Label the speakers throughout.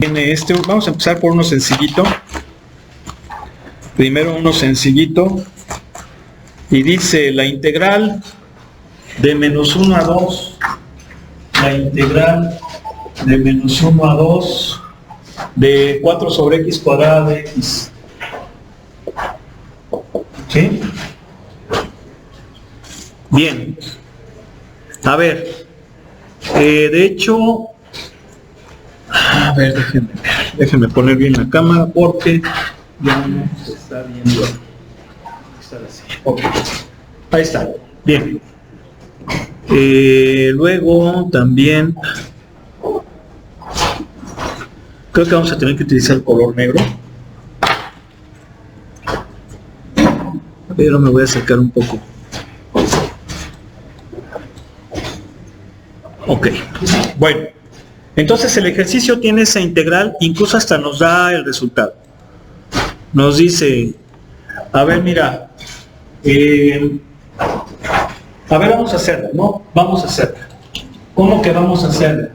Speaker 1: Tiene vamos a empezar por uno sencillito. Primero uno sencillito. Y dice la integral de menos 1 a 2. La integral de menos 1 a 2 de 4 sobre x cuadrada de x. ¿Sí? Bien. A ver. De hecho... A ver, déjenme poner bien la cámara porque ya no se está viendo. Okay. Ahí está. Bien. Luego también creo que vamos a tener que utilizar el color negro. Pero me voy a acercar un poco. Ok. Bueno. Entonces el ejercicio tiene esa integral, incluso hasta nos da el resultado. Nos dice, a ver, mira, a ver, vamos a hacerla, ¿no? Vamos a hacerla. ¿Cómo que vamos a hacerla?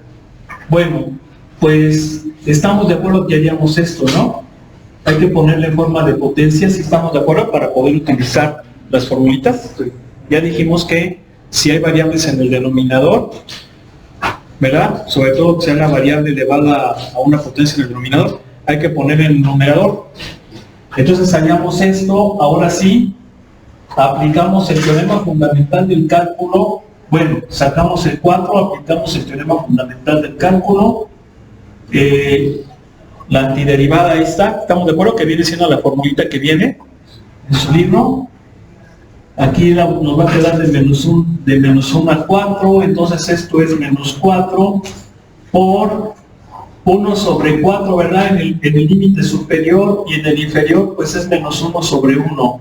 Speaker 1: Bueno, pues estamos de acuerdo que haríamos esto, ¿no? Hay que ponerle forma de potencia, si estamos de acuerdo, para poder utilizar las formulitas. Ya dijimos que si hay variables en el denominador, ¿verdad? Sobre todo que sea una variable elevada a una potencia en el denominador, hay que poner en el numerador. Entonces hallamos esto, ahora sí, aplicamos el teorema fundamental del cálculo, bueno, sacamos el 4, aplicamos el teorema fundamental del cálculo, la antiderivada ahí está, estamos de acuerdo que viene siendo la formulita que viene en su libro. Aquí nos va a quedar de menos 1 a 4, entonces esto es menos 4 por 1 sobre 4, ¿verdad? En el límite superior, y en el inferior pues es menos 1 sobre 1.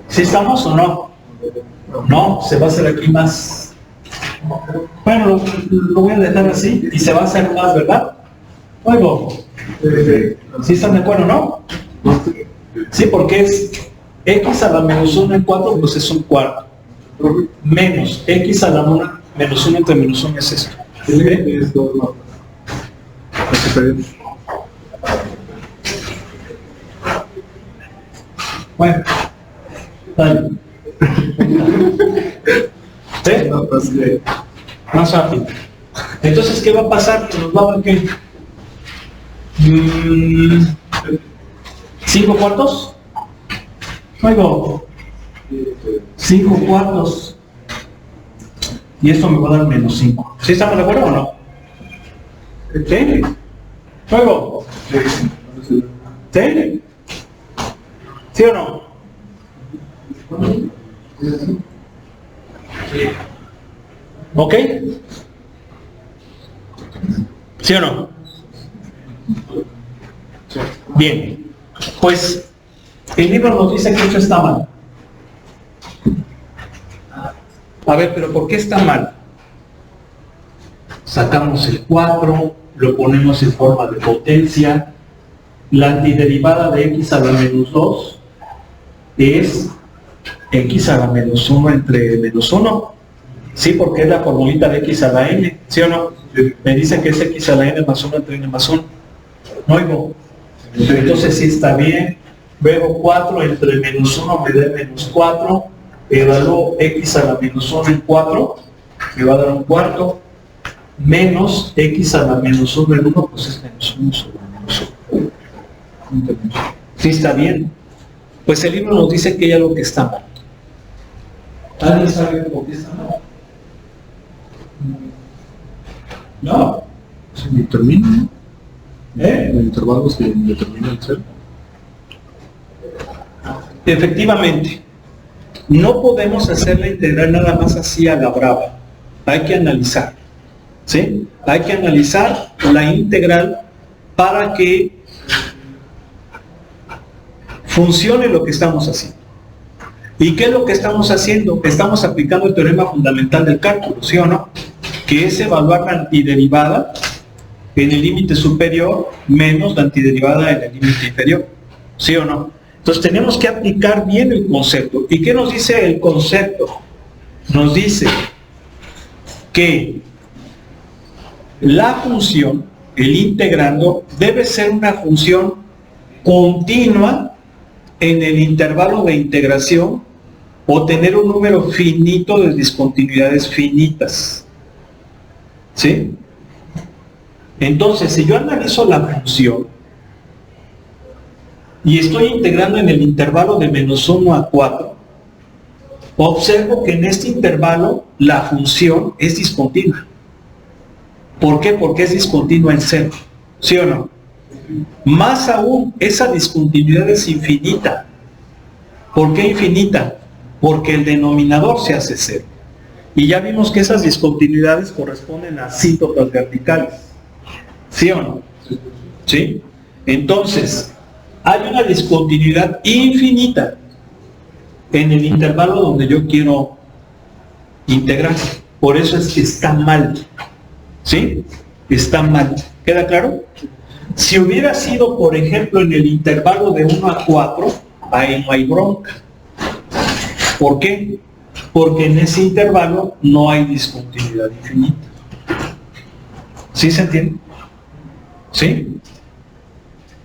Speaker 1: ¿Sí estamos o no? No, se va a hacer aquí más. Bueno, lo voy a dejar así y se va a hacer más, ¿verdad? Luego, ¿sí están de acuerdo, no? Sí, porque es x a la menos 1 en 4, pues es un cuarto. Menos x a la menos 1 entre menos 1 es esto. Bueno, dale. ¿Sí? Más rápido. Entonces, ¿qué va a pasar? Que nos va a dar ¿qué? 5 cuartos. Luego 5 cuartos y esto me va a dar menos 5. ¿Sí estamos de acuerdo o no? ¿Sí? Luego ¿sí? ¿Sí o no? ¿Ok? ¿Sí o no? Bien, pues el libro nos dice que esto está mal. A ver, pero ¿por qué está mal? Sacamos el 4, lo ponemos en forma de potencia. La antiderivada de x a la menos 2 es x a la menos 1 entre menos 1. Sí, porque es la formulita de x a la n, ¿sí o no? Me dice que es x a la n más 1 entre n más 1. ¿No oigo? Entonces sí está bien. Luego 4 entre menos 1 me da menos 4, evalúo x a la menos 1 en 4, me va a dar un cuarto, menos x a la menos 1 en 1, pues es menos 1 sobre menos 1. ¿Sí está bien? Pues el libro nos dice que hay algo que está mal. ¿Alguien sabe por qué está mal? No.
Speaker 2: Se determina. El intervalo se determina el cero.
Speaker 1: Efectivamente, no podemos hacer la integral nada más así a la brava. Hay que analizar, ¿sí? Hay que analizar la integral para que funcione lo que estamos haciendo. ¿Y qué es lo que estamos haciendo? Estamos aplicando el teorema fundamental del cálculo, ¿sí o no? Que es evaluar la antiderivada en el límite superior menos la antiderivada en el límite inferior, ¿sí o no? Entonces tenemos que aplicar bien el concepto. ¿Y qué nos dice el concepto? Nos dice que la función el integrando debe ser una función continua en el intervalo de integración o tener un número finito de discontinuidades finitas. ¿Sí? Entonces, si yo analizo la función y estoy integrando en el intervalo de -1 a 4, observo que en este intervalo la función es discontinua. ¿Por qué? Porque es discontinua en cero. ¿Sí o no? Más aún, esa discontinuidad es infinita. ¿Por qué infinita? Porque el denominador se hace cero. Y ya vimos que esas discontinuidades corresponden a asíntotas verticales. ¿Sí o no? ¿Sí? Entonces, hay una discontinuidad infinita en el intervalo donde yo quiero integrar. Por eso es que está mal. ¿Sí? Está mal. ¿Queda claro? Si hubiera sido, por ejemplo, en el intervalo de 1 a 4, ahí no hay bronca. ¿Por qué? Porque en ese intervalo no hay discontinuidad infinita. ¿Sí se entiende? ¿Sí?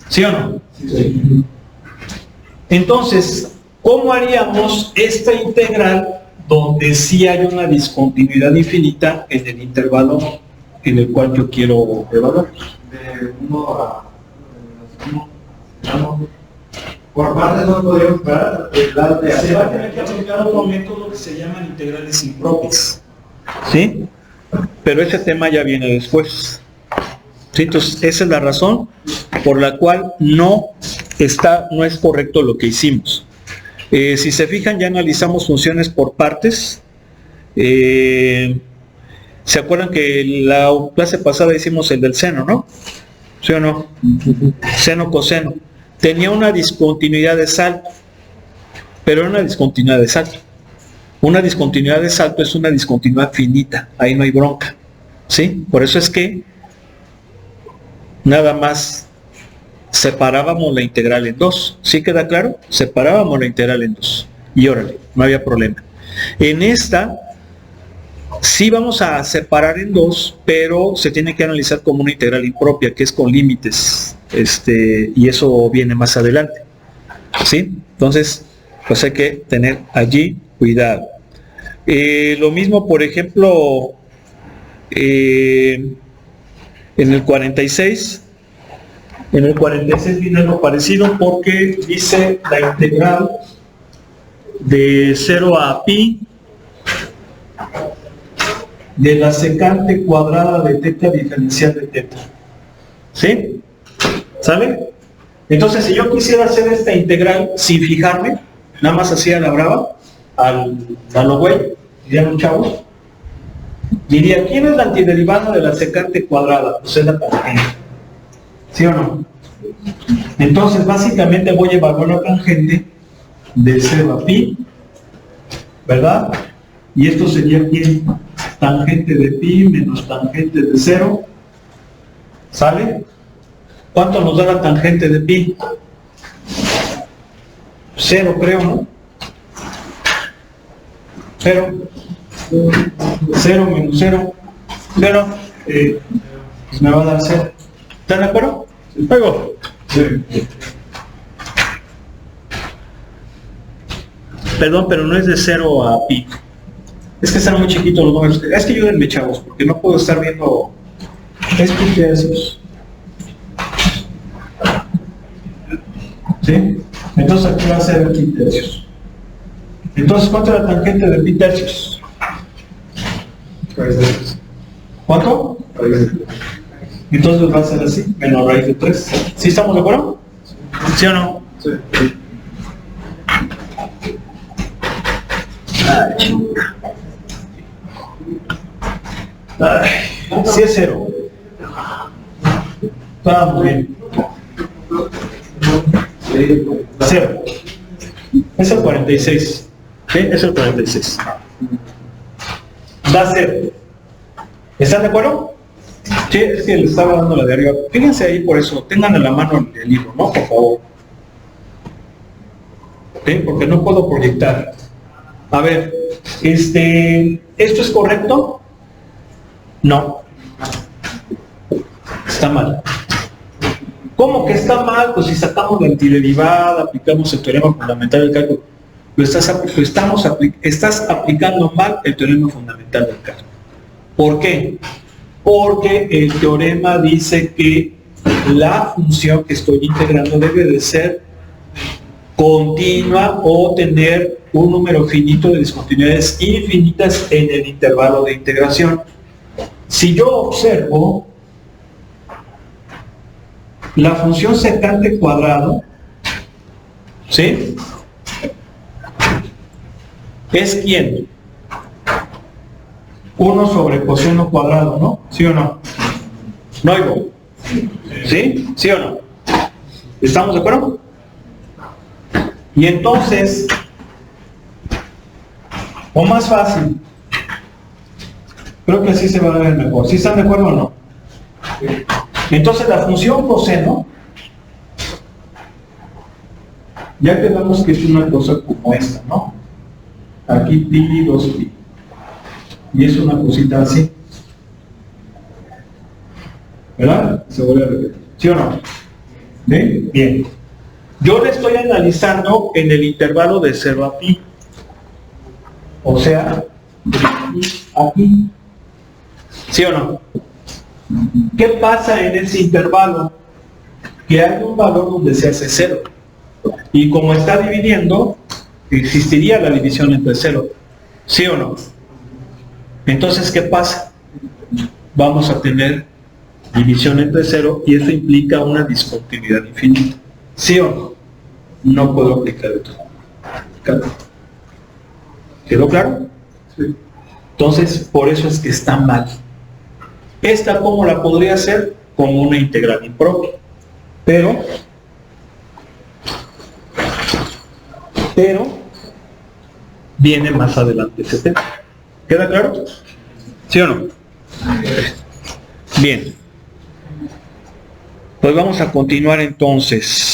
Speaker 1: ¿Sí o no? Sí. Entonces, ¿cómo haríamos esta integral donde sí hay una discontinuidad infinita en el intervalo en el cual yo quiero evaluar?
Speaker 3: De 1 a 1. Por parte no podemos parar.
Speaker 1: Se va a tener que aplicar otro método que se llaman integrales impropias. ¿Sí? Pero ese tema ya viene después. ¿Sí? Entonces, esa es la razón por la cual no es correcto lo que hicimos. Si se fijan, ya analizamos funciones por partes. ¿Se acuerdan que la clase pasada hicimos el del seno, no? ¿Sí o no? Seno, coseno. Tenía una discontinuidad de salto, pero era una discontinuidad de salto. Una discontinuidad de salto es una discontinuidad finita, ahí no hay bronca. ¿Sí? Por eso es que nada más separábamos la integral en dos. ¿Sí queda claro? Separábamos la integral en dos. Y órale, no había problema. En esta sí vamos a separar en dos, pero se tiene que analizar como una integral impropia, que es con límites, y eso viene más adelante. ¿Sí? Entonces, pues hay que tener allí cuidado. Lo mismo, por ejemplo, en el 46. En el 46 viene algo parecido porque dice la integral de 0 a pi de la secante cuadrada de teta diferencial de teta. ¿Sí? ¿Sale? Entonces, si yo quisiera hacer esta integral sin fijarme, nada más así a la brava, a lo güey, dirían los chavos, diría, ¿quién es la antiderivada de la secante cuadrada? Pues es la tangente. ¿Sí o no? Entonces, básicamente voy a evaluar la tangente de 0 a pi, ¿verdad? Y esto sería aquí tangente de pi menos tangente de 0. ¿Sale? ¿Cuánto nos da la tangente de pi? 0, creo, ¿no? 0. 0 menos 0. 0. Pues me va a dar 0. ¿Están de acuerdo? ¿Luego? Sí. Perdón, pero no es de 0 a pi. Es que están muy chiquitos los números. Es que ayúdenme, chavos, porque no puedo estar viendo. Es pi tercios. ¿Sí? Entonces aquí va a ser pi tercios. Entonces, ¿cuánto es la tangente de pi tercios? ¿Cuánto? Entonces va a ser así, menos raíz de 3. ¿Sí estamos de acuerdo? ¿Sí o no? Sí. Sí es 0. Está muy bien. 0. Es el 46. ¿Sí? Es el 46. Da 0. ¿Están de acuerdo? Sí, es que le estaba dando la de arriba. Fíjense ahí por eso. Tengan en la mano el libro, ¿no? Por favor. ¿Sí? Porque no puedo proyectar. A ver, ¿esto es correcto? No. Está mal. ¿Cómo que está mal? Pues si sacamos la antiderivada, aplicamos el teorema fundamental del cálculo, estás aplicando mal el teorema fundamental del cálculo. ¿Por qué? Porque el teorema dice que la función que estoy integrando debe de ser continua o tener un número finito de discontinuidades infinitas en el intervalo de integración. Si yo observo la función secante cuadrado, ¿sí? ¿Es quién? 1 sobre coseno cuadrado, ¿no? ¿Sí o no? ¿No oigo? ¿Sí? ¿Sí o no? ¿Estamos de acuerdo? Y entonces, o más fácil, creo que así se va a ver mejor. ¿Sí están de acuerdo o no? Entonces la función coseno, ya quedamos que es una cosa como esta, ¿no? Aquí pi, 2pi. Y es una cosita así. ¿Verdad? Se vuelve a repetir. ¿Sí o no? ¿Sí? Bien. Yo le estoy analizando en el intervalo de 0 a pi. O sea, aquí. ¿Sí o no? ¿Qué pasa en ese intervalo? Que hay un valor donde se hace 0. Y como está dividiendo, existiría la división entre 0. ¿Sí o no? Entonces, ¿qué pasa? Vamos a tener división entre 0 y eso implica una discontinuidad infinita. ¿Sí o no? No puedo aplicar esto. ¿Quedó claro? Sí. Entonces, por eso es que está mal. Esta, ¿cómo la podría hacer? Como una integral impropia. Pero viene más adelante ese tema. ¿Queda claro? ¿Sí o no? Bien. Pues vamos a continuar entonces.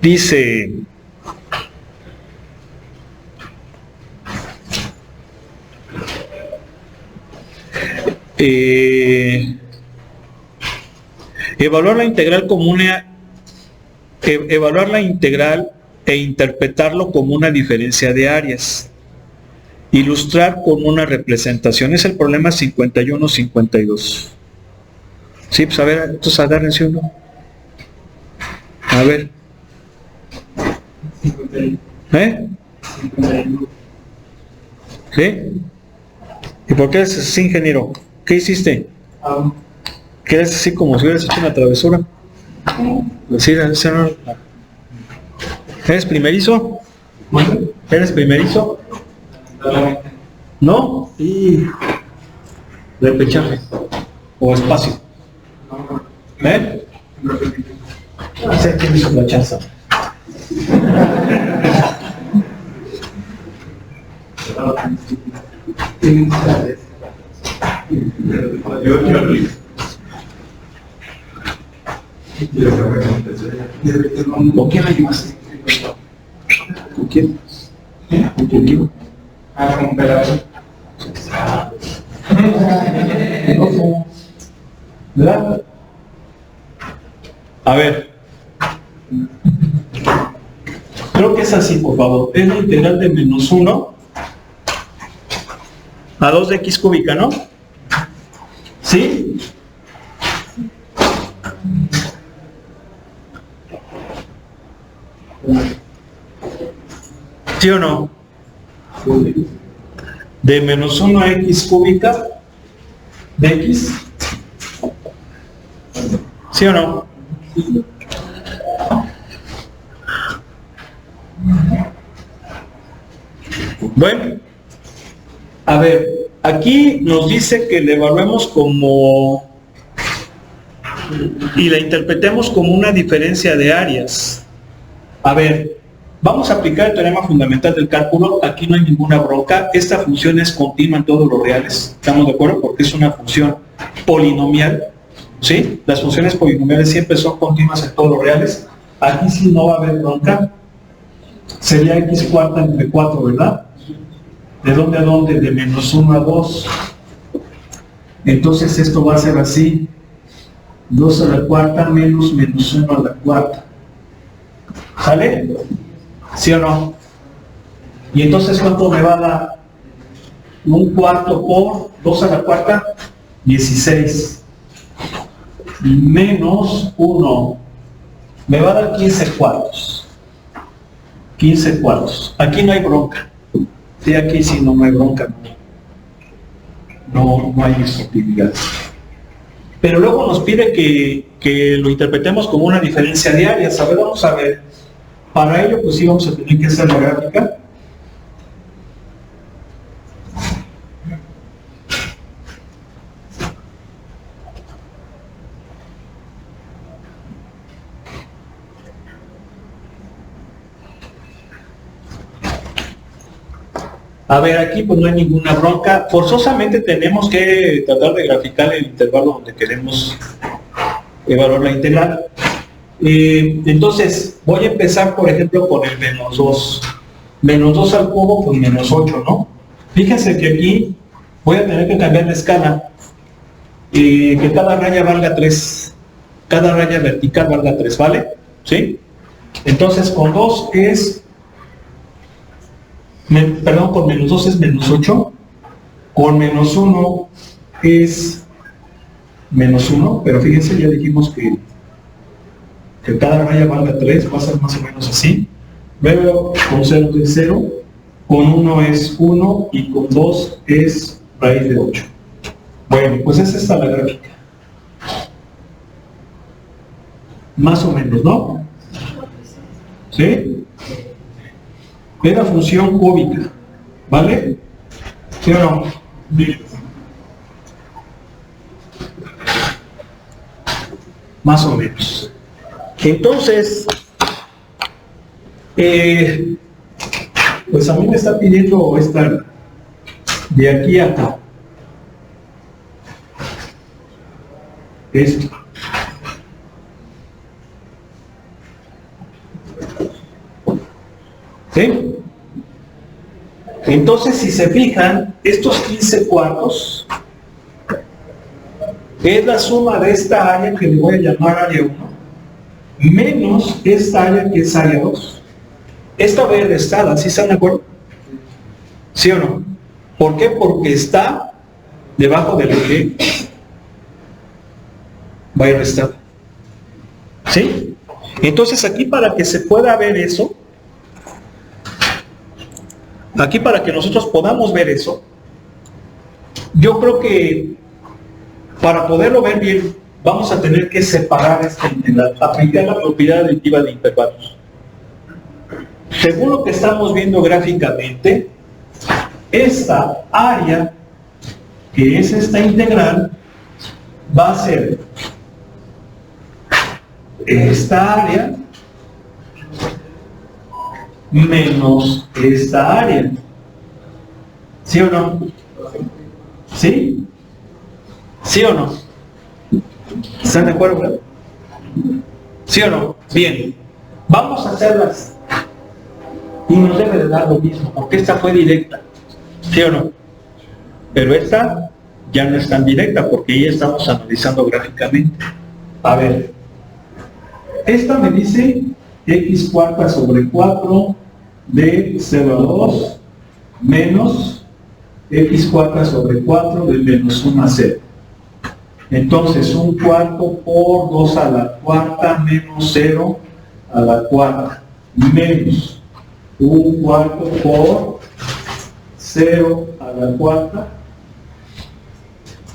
Speaker 1: Dice, evaluar la integral como evaluar la integral e interpretarlo como una diferencia de áreas. Ilustrar con una representación. Es el problema 51-52. Sí, pues a ver, entonces agárrense uno. A ver. ¿Eh? ¿Sí? ¿Y por qué eres así, ingeniero? ¿Qué hiciste? ¿Qué eres así como si hubieras hecho una travesura? Sí, ¿eres primerizo? ¿Eres primerizo? ¿No? Y repechaje o espacio. ¿Eh? No sé quién hizo la chanza. ¿Con quién ayudas? ¿Con quién? ¿Con quién?
Speaker 3: Con pedazo.
Speaker 1: ¿Verdad? A ver. Creo que es así, por favor. Es la integral de menos 1 a 2 de x cúbica, ¿no? ¿Sí? ¿Sí o no? De menos 1 a x cúbica de x. ¿Sí o no? Bueno, a ver, aquí nos dice que le evaluemos como y la interpretemos como una diferencia de áreas. A ver, vamos a aplicar el teorema fundamental del cálculo. Aquí no hay ninguna bronca. Esta función es continua en todos los reales. ¿Estamos de acuerdo? Porque es una función polinomial. ¿Sí? Las funciones polinomiales siempre son continuas en todos los reales. Aquí sí no va a haber bronca. Sería x cuarta entre 4, ¿verdad? ¿De dónde a dónde? De menos 1 a 2. Entonces esto va a ser así, 2 a la cuarta menos menos 1 a la cuarta. ¿Sale? ¿Sí o no? Y entonces, ¿cuánto me va a dar? Un cuarto por 2 a la cuarta, 16. Menos 1. Me va a dar 15 cuartos. 15 cuartos. Aquí no hay bronca. Sí, aquí sí no hay bronca. No hay disruptividad. Pero luego nos pide que lo interpretemos como una diferencia diaria. ¿Sabe? Vamos a ver. Para ello, pues sí vamos a tener que hacer la gráfica. A ver, aquí pues no hay ninguna bronca. Forzosamente tenemos que tratar de graficar el intervalo donde queremos evaluar la integral. Entonces, voy a empezar, por ejemplo, con el menos 2. Menos 2 al cubo, pues menos 8, ¿no? Fíjense que aquí voy a tener que cambiar la escala. Que cada raya valga 3. Cada raya vertical valga 3, ¿vale? ¿Sí? Entonces, con 2 es... con menos 2 es menos 8, con menos 1 es menos 1, pero fíjense, ya dijimos que cada raya valga 3, va a ser más o menos así. Luego con 0 es 0, con 1 es 1 y con 2 es raíz de 8. Bueno, pues es esta la gráfica. Más o menos, ¿no? ¿Sí? Es la función cúbica, ¿vale? ¿Sí o no? Más o menos. Entonces, pues a mí me está pidiendo esta de aquí a acá. Esto. ¿Sí? Entonces, si se fijan, estos 15 cuartos es la suma de esta área que le voy a llamar área 1 menos esta área que es área 2. Esta va a ir restada, ¿sí están de acuerdo? ¿Sí o no? ¿Por qué? Porque está debajo del eje, va a ir restada. ¿Sí? Entonces aquí, para que se pueda ver eso, aquí para que nosotros podamos ver eso, yo creo que para poderlo ver bien, vamos a tener que separar esta integral, aplicar la propiedad additiva de intervalos. Según lo que estamos viendo gráficamente, esta área, que es esta integral, va a ser esta área menos esta área. ¿Sí o no? ¿Sí? ¿Sí o no? ¿Están de acuerdo, verdad? ¿Sí o no? Bien. Vamos a hacerlas. Y nos debe de dar lo mismo, porque esta fue directa. ¿Sí o no? Pero esta ya no es tan directa, porque ya estamos analizando gráficamente. A ver. Esta me dice x cuarta sobre 4 de 0 a 2 menos x cuarta sobre 4 de menos 1 a 0. Entonces, 1 cuarto por 2 a la cuarta menos 0 a la cuarta menos 1 cuarto por 0 a la cuarta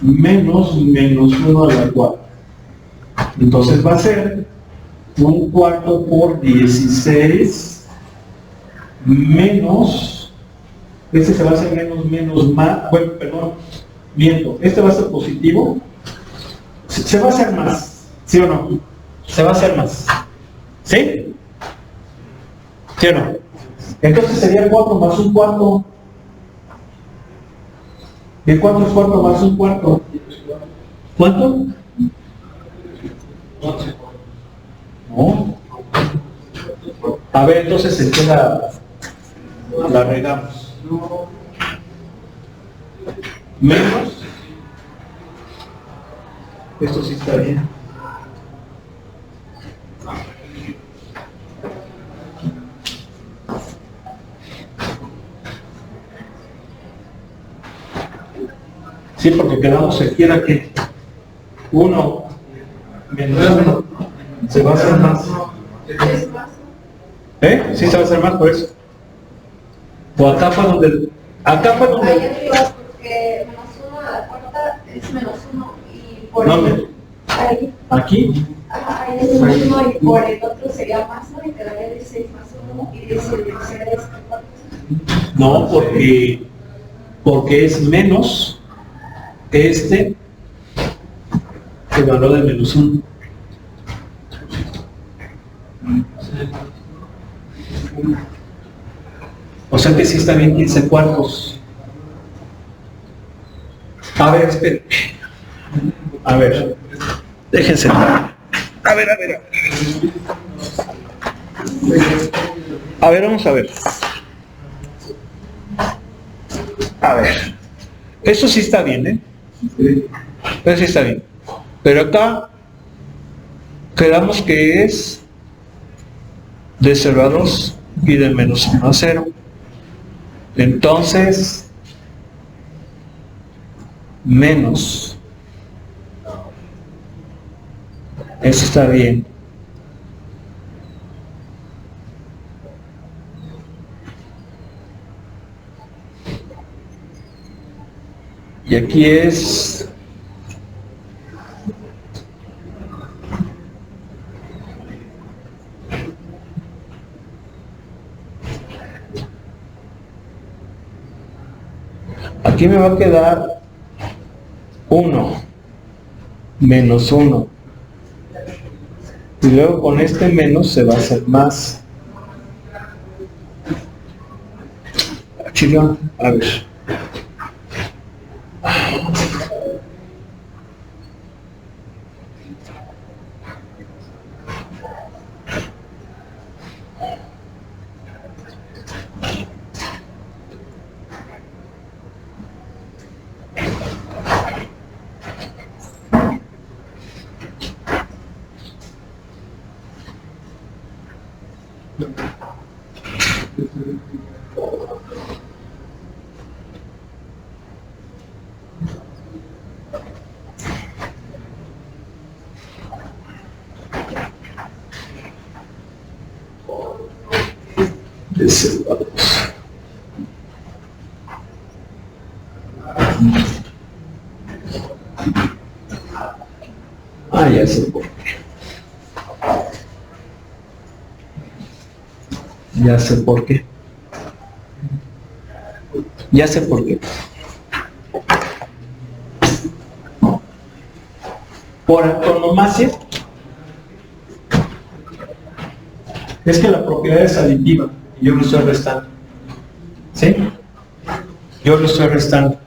Speaker 1: menos menos 1 a la cuarta. Entonces va a ser 1 cuarto por 16 menos, este se va a hacer menos más, bueno, perdón, miento, este va a ser positivo, se va a hacer más, ¿sí o no? Se va a hacer más, ¿sí? ¿Sí o no? Entonces sería 4 más 1 cuarto. ¿Y 4 es 4 más 1 cuarto? ¿Cuánto? No. A ver, entonces en qué la regamos. Menos Esto sí está bien. Sí, porque quedamos aquí era que 1 menos 1 se va a hacer más. Sí, se va a hacer más por eso. O acá fue donde... Acá fue donde...
Speaker 4: Ahí arriba, porque menos 1 a la cuarta es menos 1 y por
Speaker 1: ¿Dónde?
Speaker 4: ahí.
Speaker 1: Aquí.
Speaker 4: Ajá, ahí es menos 1 y por el otro sería más 1 y quedaría 16 más 1 y 16 sería 4.
Speaker 1: No, porque es menos este el valor de menos 1. O sea que sí está bien 15 cuartos. A ver, esperen. A ver. Déjense. A ver. A ver, vamos a ver. A ver. Eso sí está bien, ¿eh? Eso sí está bien. Pero acá quedamos que es de 0 a 2 y de menos 1 a 0. Entonces, menos. Eso está bien. Y aquí es... Aquí me va a quedar 1 menos 1. Y luego con este menos se va a hacer más. Chilón, a ver. Ah, ya sé por qué. Ya sé por qué. Ya sé por qué. Por antonomasia, es que la propiedad es aditiva y yo lo estoy restando. ¿Sí? Yo lo estoy restando.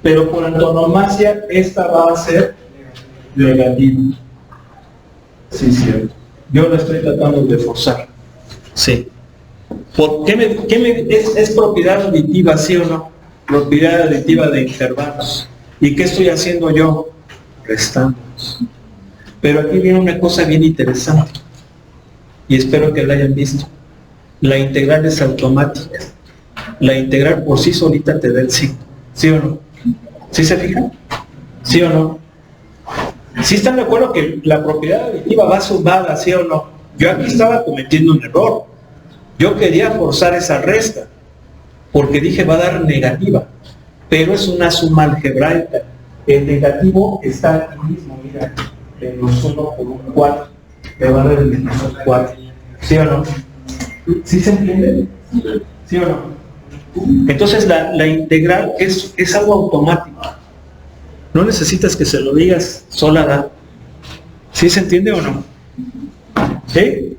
Speaker 1: Pero por antonomasia, esta va a ser negativa. Sí, cierto. Yo lo estoy tratando de forzar. Sí. ¿Por qué es propiedad aditiva, sí o no? Propiedad aditiva de intervalos. ¿Y qué estoy haciendo yo? Restándolos. Pero aquí viene una cosa bien interesante. Y espero que la hayan visto. La integral es automática. La integral por sí solita te da el signo. ¿Sí o no? ¿Sí se fijan? ¿Sí o no? ¿Sí están de acuerdo que la propiedad aditiva va sumada, sí o no? Yo aquí estaba cometiendo un error. Yo quería forzar esa resta, porque dije va a dar negativa, pero es una suma algebraica. El negativo está aquí mismo, mira, menos 1 por un 4, te va a dar el menos 4. ¿Sí o no? ¿Sí se entiende? ¿Sí o no? Entonces la integral es algo automático. No necesitas que se lo digas sola da. ¿Sí se entiende o no? ¿Sí?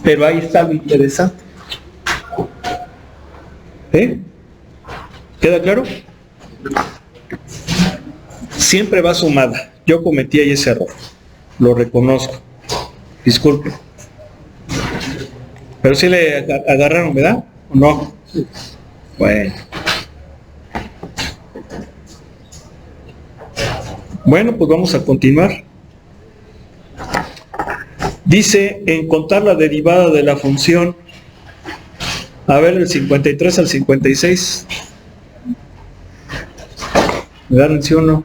Speaker 1: Pero ahí está lo interesante. ¿Queda claro? Siempre va sumada. Yo cometí ahí ese error. Lo reconozco. Disculpe. Pero sí le agarraron, ¿verdad? ¿O no? Bueno. Bueno, pues vamos a continuar. Dice, encontrar la derivada de la función. A ver, del 53 al 56. ¿Me dan sí o no?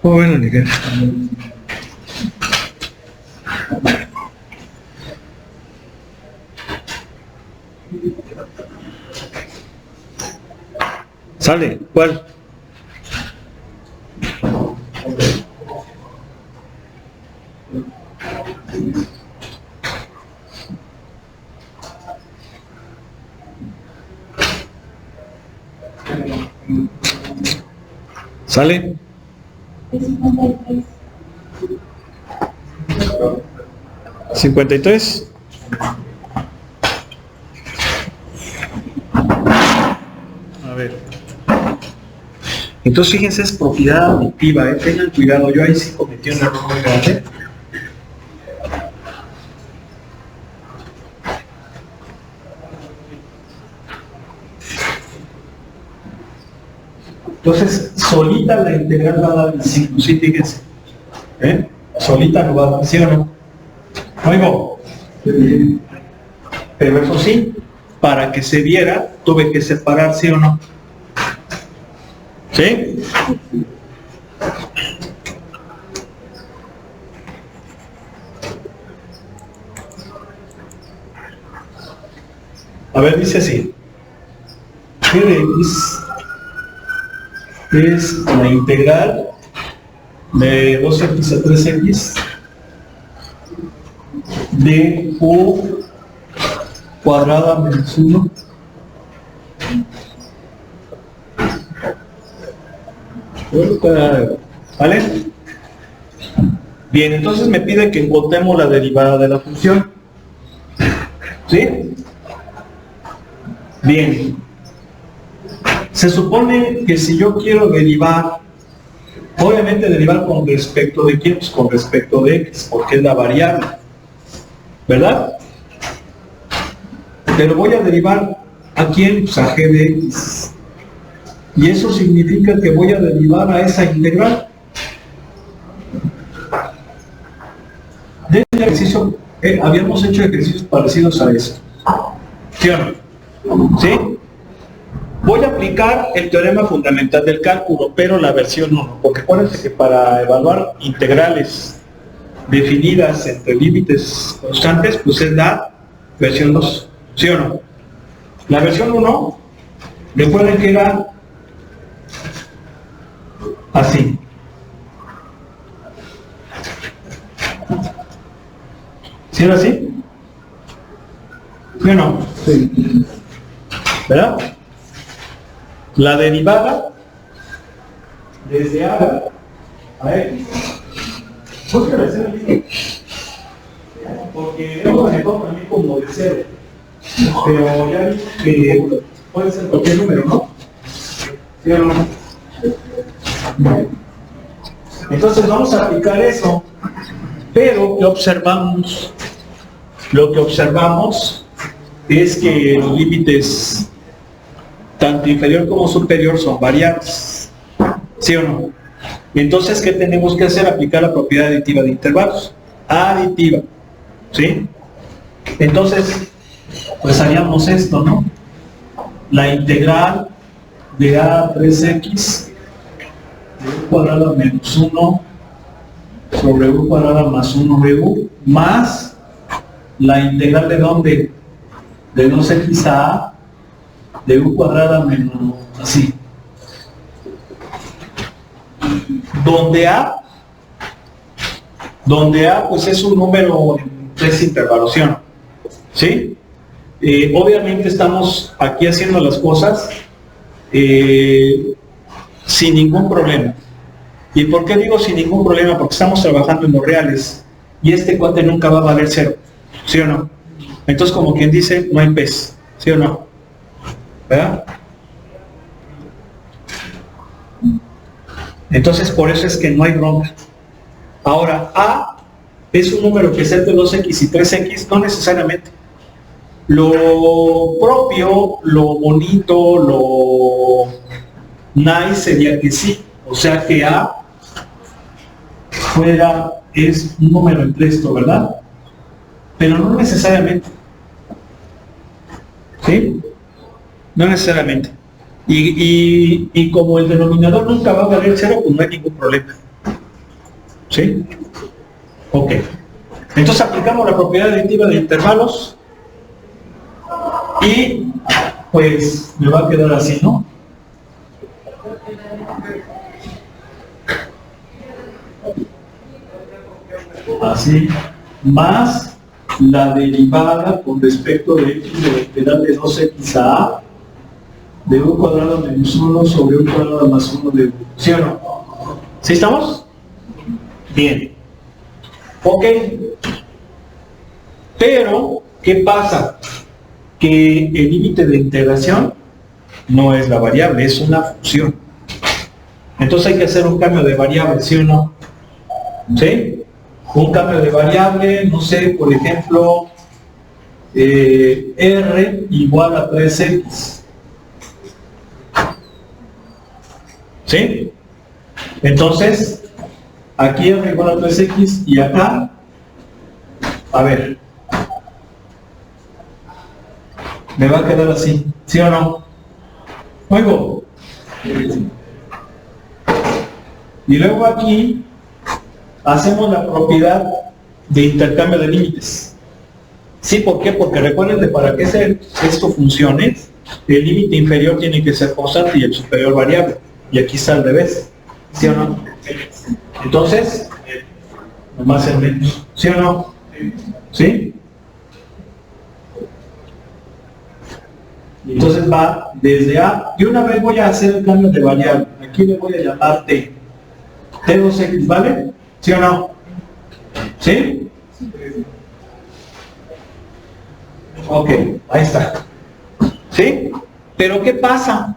Speaker 1: Oh, bueno, Miguel. Sale, ¿cuál? ¿Sale? 53. A ver. Entonces fíjense, es propiedad aditiva, tengan cuidado, yo ahí sí cometí un error muy grande. Entonces, solita la integral va a dar el 5, sí, fíjense. Solita no va a dar, ¿sí o no? Oigo. Pero eso sí, para que se viera, tuve que separar, ¿sí o no? ¿Sí? A ver, dice así. G de X es la integral de 2x a 3x de u cuadrada menos 1 ¿vale? Bien, entonces me pide que encontremos la derivada de la función. ¿Sí? Bien. Se supone que si yo quiero derivar, obviamente derivar con respecto de quién, pues con respecto de x, porque es la variable, ¿verdad? Pero voy a derivar ¿a quién? Pues a g de x. Y eso significa que voy a derivar a esa integral. De este ejercicio, habíamos hecho ejercicios parecidos a eso. ¿Sí o no? ¿Sí? Voy a aplicar el teorema fundamental del cálculo, pero la versión 1, porque acuérdense que para evaluar integrales definidas entre límites constantes, pues es la versión 2, ¿sí o no? La versión 1, recuerden que era así. ¿Sí era así? ¿Sí o no? Sí. ¿Verdad? La derivada desde A a X. Búsquenla hacer el mismo. Porque hemos manejado también como de 0. Pero ya vi que puede ser cualquier número, ¿no? ¿Sí o no? Entonces vamos a aplicar eso. Pero ¿qué observamos? Lo que observamos es que los límites tanto inferior como superior son variables, ¿sí o no? Entonces, ¿qué tenemos que hacer? Aplicar la propiedad aditiva de intervalos. Aditiva, ¿sí? Entonces, pues haríamos esto, ¿no? La integral de a a 3x de u cuadrada menos 1 sobre u cuadrada más 1 de u, más la integral de ¿dónde? De 2x a a de u cuadrada menos así, donde a pues es un número en 3 intervalación, ¿sí? Obviamente estamos aquí haciendo las cosas sin ningún problema. ¿Y por qué digo sin ningún problema? Porque estamos trabajando en los reales y este cuate nunca va a valer 0, ¿sí o no? Entonces, como quien dice, no hay pez, ¿sí o no? ¿Verdad? Entonces, por eso es que no hay bronca. Ahora, A es un número que es entre 2x y 3x, no necesariamente. Lo propio, lo bonito, lo nice sería que sí. O sea que A es un número entre esto, ¿verdad? Pero no necesariamente. ¿Sí? No necesariamente. Y como el denominador nunca va a valer 0, pues no hay ningún problema. ¿Sí? Ok. Entonces aplicamos la propiedad additiva de intervalos y pues me va a quedar así, ¿no? Así, más la derivada con respecto de x de la integral de 2x a a de u cuadrado menos 1 sobre u cuadrado más 1 de u. ¿Sí o no? ¿Sí estamos? Bien. Ok. Pero, ¿qué pasa? Que el límite de integración no es la variable, es una función. Entonces hay que hacer un cambio de variable, ¿sí o no? ¿Sí? Un cambio de variable, no sé, por ejemplo, r igual a 3x. ¿Sí? Entonces, aquí r igual a 3x y acá, a ver, me va a quedar así, ¿sí o no? Luego, y luego aquí hacemos la propiedad de intercambio de límites. ¿Sí? ¿Por qué? Porque recuerden que para que esto funcione, el límite inferior tiene que ser constante y el superior variable. Y aquí está al revés. ¿Sí o no? Entonces, nomás el menos. ¿Sí o no? ¿Sí? Entonces va desde A. Y una vez voy a hacer el cambio de variable. Aquí le voy a llamar T. T2x, ¿vale? ¿Sí o no? ¿Sí? Ok, ahí está. ¿Sí? Pero ¿qué pasa?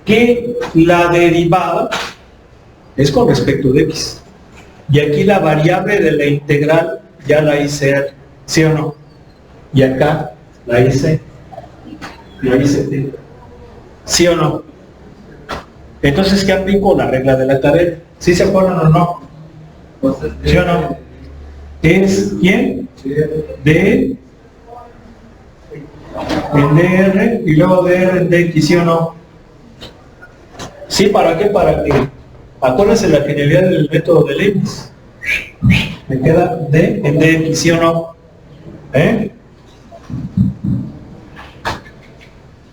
Speaker 1: Que la derivada es con respecto de x. Y aquí la variable de la integral ya la hice, ¿sí o no? Y acá la hice t. ¿Sí o no? Entonces, ¿qué aplico? La regla de la cadena. ¿Sí se acuerdan o no? ¿Sí o no? ¿Es quién? D en dr y luego dr en dx, ¿sí o no? ¿Sí? ¿Para qué? Para que acuérdense la genialidad del método de Leibniz. Me queda d en dx, ¿sí o no? ¿Eh?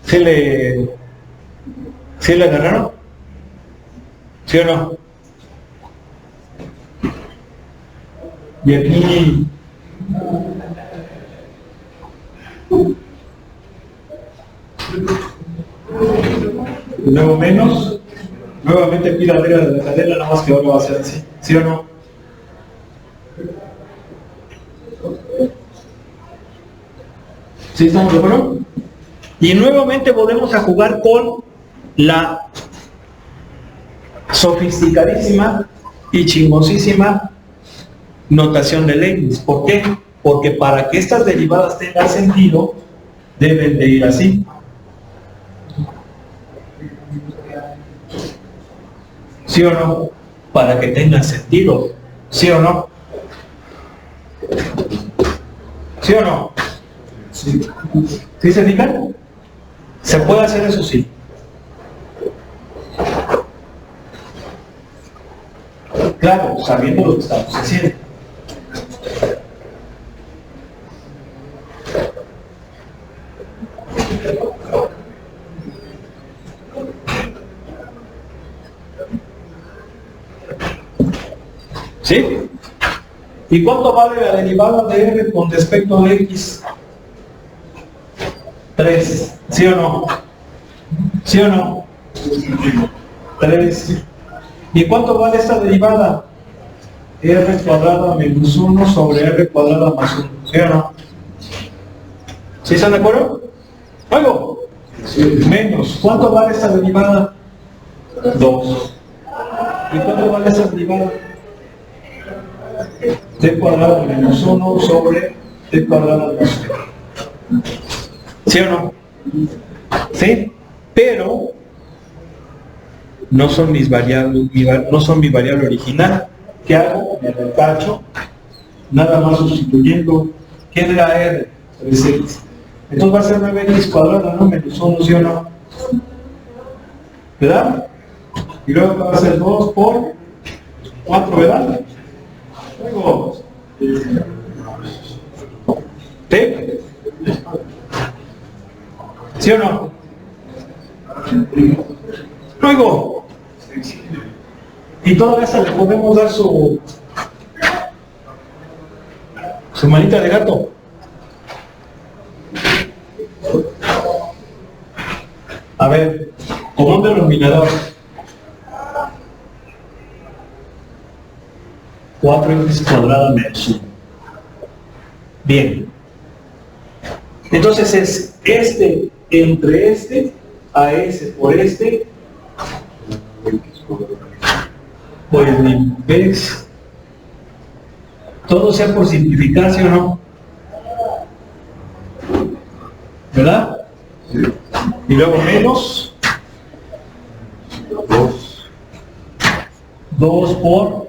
Speaker 1: ¿Sí le agarraron? ¿Sí o no? Y aquí luego menos, nuevamente aquí la regla de la cadena, nada más que ahora va a ser así, ¿sí o no? ¿Sí estamos de acuerdo? Y nuevamente volvemos a jugar con la sofisticadísima y chingosísima notación de Leibniz. ¿Por qué? Porque para que estas derivadas tengan sentido, deben de ir así. ¿Sí o no? Para que tengan sentido. ¿Sí o no? ¿Sí o no? Sí. ¿Sí se fijan? ¿Se puede hacer eso? Sí. Claro, sabiendo lo que estamos haciendo. ¿Sí? ¿Y cuánto vale la derivada de r con respecto a x? 3. ¿Sí o no? ¿Sí o no? 3. ¿Y cuánto vale esta derivada? R cuadrada menos 1 sobre R cuadrada más 1. ¿Sí o no? ¿Sí están de acuerdo? Luego, menos. ¿Cuánto vale esta derivada? 2. ¿Y cuánto vale esa derivada? T cuadrado menos 1 sobre T cuadrado menos 1. ¿Sí o no? ¿Sí? Pero no son mis variables, no son mi variable original. ¿Qué hago? Me retacho, nada más sustituyendo. ¿Quién era R? 3x. Entonces va a ser 9x cuadrada, ¿no? Menos 1, ¿sí o no? ¿Verdad? Y luego va a ser 2 por 4, ¿verdad? Luego, T. ¿Sí o no? Luego, y toda esa le podemos dar su manita de gato. A ver, como un denominador. 4x cuadrada menos 1. Bien. Entonces es este entre este a ese por este. Pues ni ves. Todo sea por simplificar, ¿sí o no? ¿Verdad? Sí. Y luego menos 2 por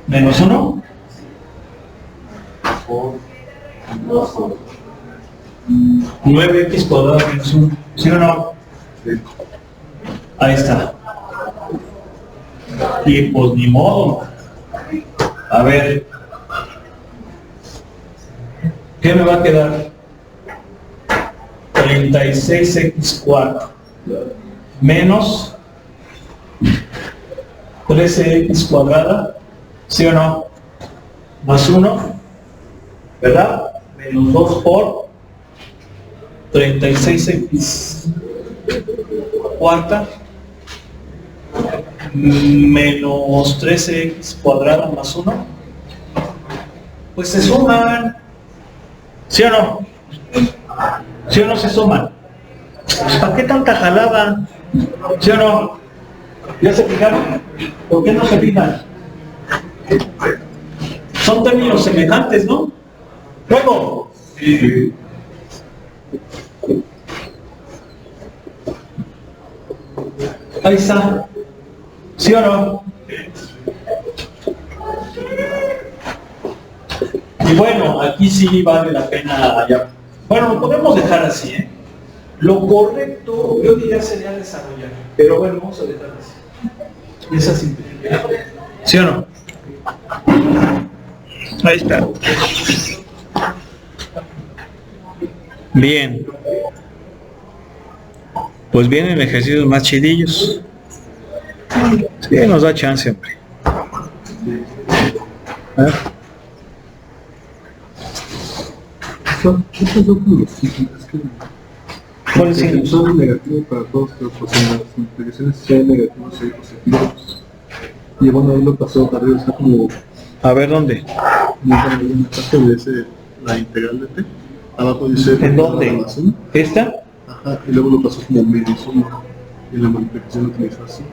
Speaker 1: menos 1 9x cuadrado menos 1. ¿Sí o no? Sí. Ahí está. Y pues ni modo. A ver, ¿qué me va a quedar? 36x cuarto menos 13x cuadrada, ¿sí o no? Más 1, ¿verdad? Menos 2 por 36x cuarta menos 13x cuadrada más 1, pues se suman, ¿sí o no? ¿Sí o no se suman? ¿Para qué tanta jalada? ¿Sí o no? ¿Ya se fijaron? ¿Por qué no se fijan? Son términos semejantes, ¿no? Luego. Sí. Ahí está. ¿Sí o no? Y bueno, aquí sí vale la pena ya. Bueno, lo podemos dejar así, ¿eh? Lo correcto, yo diría, sería desarrollar. Pero bueno, vamos a dejar así. Esa simplicidad. ¿Sí o no? Ahí está. Bien. Pues vienen ejercicios más chidillos. Sí, nos da chance, hombre. ¿Eh?
Speaker 2: ¿Qué pasó con los signos?
Speaker 1: ¿Cuál es el
Speaker 2: son negativos para todos, pero pues en las multiplicaciones si hay negativos y hay positivos. Y bueno, ahí lo pasó arriba, está como...
Speaker 1: A ver, ¿dónde?
Speaker 2: En la parte de ese, la integral de t. Abajo dice...
Speaker 1: ¿En dónde? ¿Esta?
Speaker 2: Ajá, y luego lo pasó como menos 1. Y en la multiplicación lo utilizó así.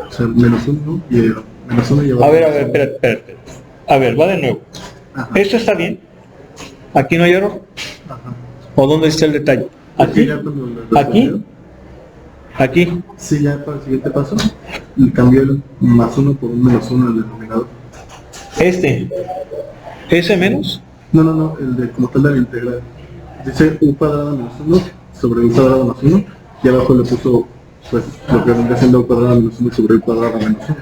Speaker 2: O sea, menos 1 y menos 1 y abajo...
Speaker 1: A ver, espérate. A ver, va de nuevo.
Speaker 2: Ajá.
Speaker 1: ¿Esto está bien? ¿Aquí no hay error?
Speaker 2: Ajá.
Speaker 1: ¿O dónde está el detalle? ¿Aquí? ¿Aquí? ¿Aquí?
Speaker 2: Sí, ya para el siguiente paso, cambió el más 1 por un menos 1 en el denominador.
Speaker 1: ¿Ese menos?
Speaker 2: No, el de como tal de la integral. Dice u cuadrado menos 1 sobre u cuadrado más 1 y abajo le puso pues lo que vendría siendo u cuadrado menos 1 sobre u cuadrado menos 1.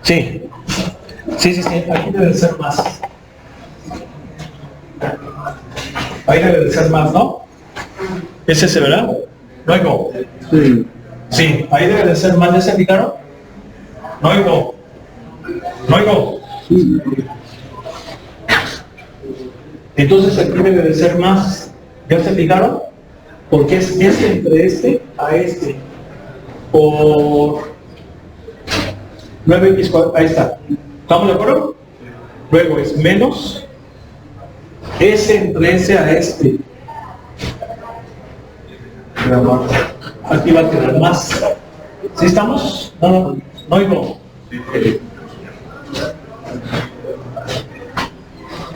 Speaker 1: Sí, aquí debe de ser más. Ahí debe de ser más, ¿no? ¿Es ese, verdad? Luego.
Speaker 2: Sí.
Speaker 1: Sí, ahí debe de ser más. ¿Ya se fijaron? No oigo.
Speaker 2: Sí.
Speaker 1: Entonces aquí debe de ser más. ¿Ya se fijaron? Porque es entre este a este. Por 9x, ahí está. ¿Estamos de acuerdo? Luego es menos S entre ese a este Aquí va a quedar más. ¿Sí estamos? No oigo.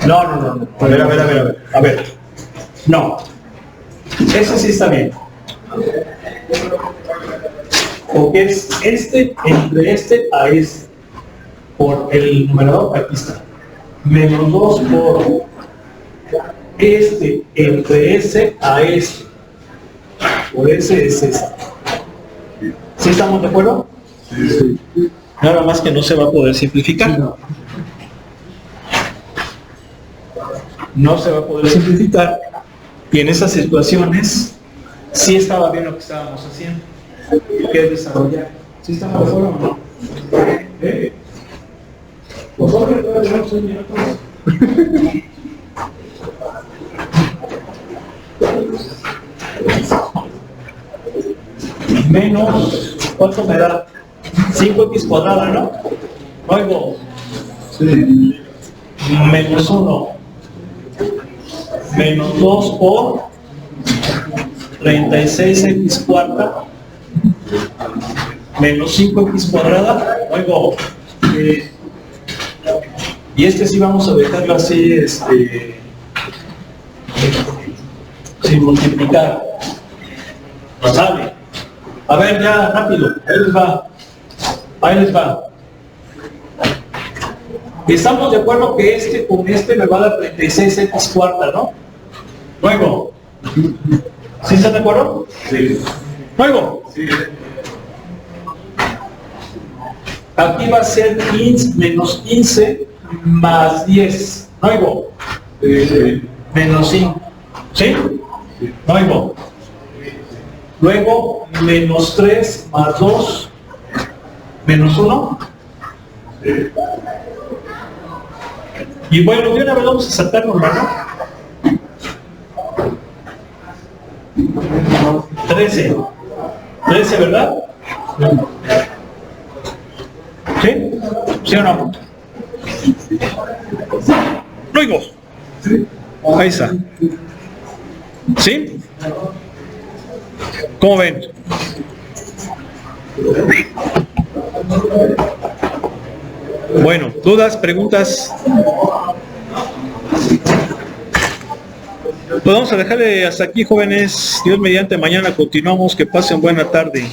Speaker 1: No. A ver. No. Ese sí está bien. Porque es este entre este a este. Por el numerador, aquí está. Menos 2 por este entre ese a este. Por ese es este. ¿Sí estamos de acuerdo?
Speaker 2: Sí.
Speaker 1: Nada más que no se va a poder simplificar. No se va a poder simplificar. Y en esas situaciones sí estaba bien lo que estábamos haciendo. ¿Qué desarrollar? ¿Sí estamos de acuerdo o no? ¿Vosotros todavía no soy minutos? Menos, ¿cuánto me da? 5x cuadrada, ¿no? Oigo.
Speaker 2: Sí.
Speaker 1: Menos 1. Menos 2 por 36x cuarta. Menos 5x cuadrada. Oigo. Y este sí vamos a dejarlo así, sin multiplicar. Sale. A ver, ya, rápido. Ahí les va. Estamos de acuerdo que este con este me va a dar 36x cuarta, ¿no? Luego. ¿Sí están de acuerdo? Sí. Luego. Sí. Aquí va a ser 15 menos 15 más 10. Luego. Sí. Menos 5. ¿Sí? Luego. Luego, menos 3 más 2, menos 1. Y bueno, de una vez vamos a saltarnos, ¿no? 13. 13, ¿verdad? ¿Sí? ¿Sí o no? Luego. Ahí está. ¿Sí? ¿Cómo ven? Bueno, ¿dudas, preguntas? Pues vamos a dejarle hasta aquí, jóvenes. Dios mediante, mañana continuamos. Que pasen buena tarde.